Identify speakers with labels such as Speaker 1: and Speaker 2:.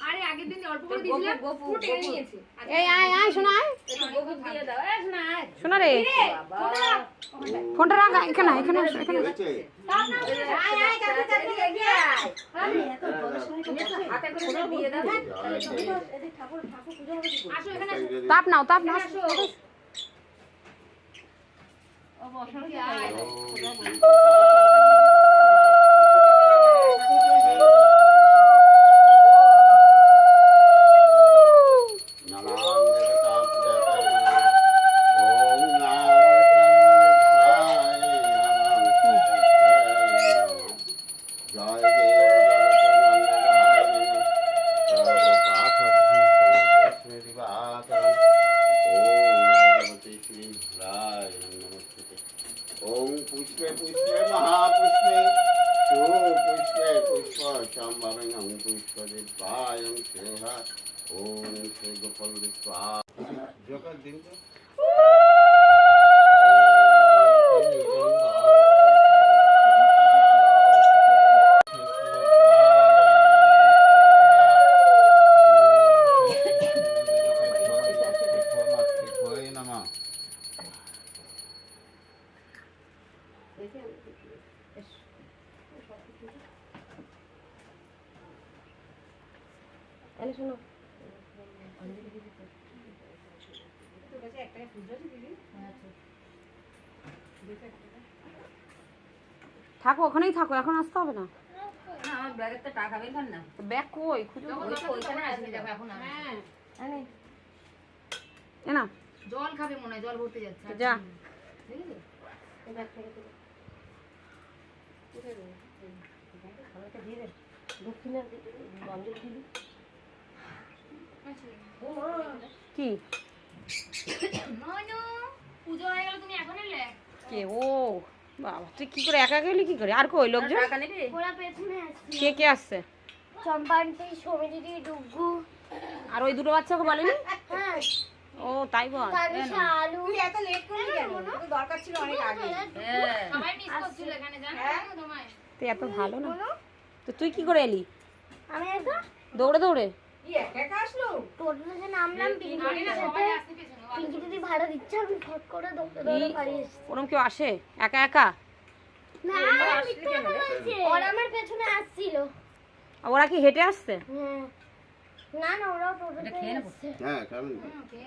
Speaker 1: আরে আগের দিন অল্প করে দিয়েছিলাম পুরো টেনে নিয়েছে।
Speaker 2: এই আয় আয় শোনা আয়
Speaker 1: গোবর দিয়ে দাও। এই শোনা আয়।
Speaker 2: শোনা রে ফোনটা রাখ এখানে এখানে এখানে
Speaker 1: আয় আয় কাছে কাছে এগিয়ে আয়। আরে এত বড় শুনে তো হাতে করে দিয়ে দাও। এদিকে ঠাকুর পূজা হবে কি? আসো এখানে আসো।
Speaker 2: তাপ নাও
Speaker 1: আসো। ও বসন্তি আয়।
Speaker 3: ओम पुष्पे पुष्पे महापुष्पे पुष्पे पुष्प शाम्भवं पुष्पदिवायं सेहा ओम श्री गोपाल विश्वा जोकर दिन को
Speaker 2: এনে শোনো থাকো ওখানেই থাকো এখন আসতে হবে না
Speaker 1: আমার ব্যাগের তো টাকা বের কর না।
Speaker 2: ব্যাগ কই খুঁজো
Speaker 1: ওইখানে আসবে দেখো এখন হ্যাঁ
Speaker 2: এনে এ না
Speaker 1: জল খাবে মনে হয়, জল ভরতে যাচ্ছে।
Speaker 2: যা
Speaker 1: ঠিক আছে
Speaker 2: এই ব্যাগ থেকে দিলে খাবারটা দিয়ে দে দক্ষিণের অঞ্জলি দিলি কি
Speaker 1: নয়নো পূজা হয়ে গেল, তুমি এখন এলে?
Speaker 2: কে ও বাবা তুই কি করে একা গেলি কি করে আর কই লোকজন
Speaker 1: টাকা নেবে?
Speaker 4: ওরা পেছনে আসছে
Speaker 2: কে কে আসছে
Speaker 4: চম্পান্তি সমিতি ডুগু
Speaker 2: আর ওই দুটো বাচ্চাকে বলেনি
Speaker 4: হ্যাঁ
Speaker 2: ও তাই বল
Speaker 4: তানিশা আলু
Speaker 1: তুই এত লেট করলি কেন? তো দরকার ছিল অনেক আগে। হ্যাঁ সবাই মিস করছিল এখানে, জানো তো তোমায়।
Speaker 2: তুই এত ভালো না তো তুই কি করে এলি
Speaker 4: আমি একা
Speaker 2: দৌড়ে দৌড়ে
Speaker 1: কি একা আসলো?
Speaker 4: টোটো থেকে নামলাম
Speaker 1: আরে না সবাই আসতে পেছনে।
Speaker 4: পিঙ্কি দিদি ভাড়া দিচ্ছে আমি ফট করে দৌড়ে দৌড়ে বাড়ি এসেছি
Speaker 2: ওরম কেউ আসে একা একা
Speaker 4: না মিথ্যা কথা বলছে ওরা আমার পেছনে আসছিল
Speaker 2: আর ওরা কি হেঁটে আসছে
Speaker 4: হ্যাঁ না না ওরাও টোটোতে আসছে
Speaker 3: हां केमन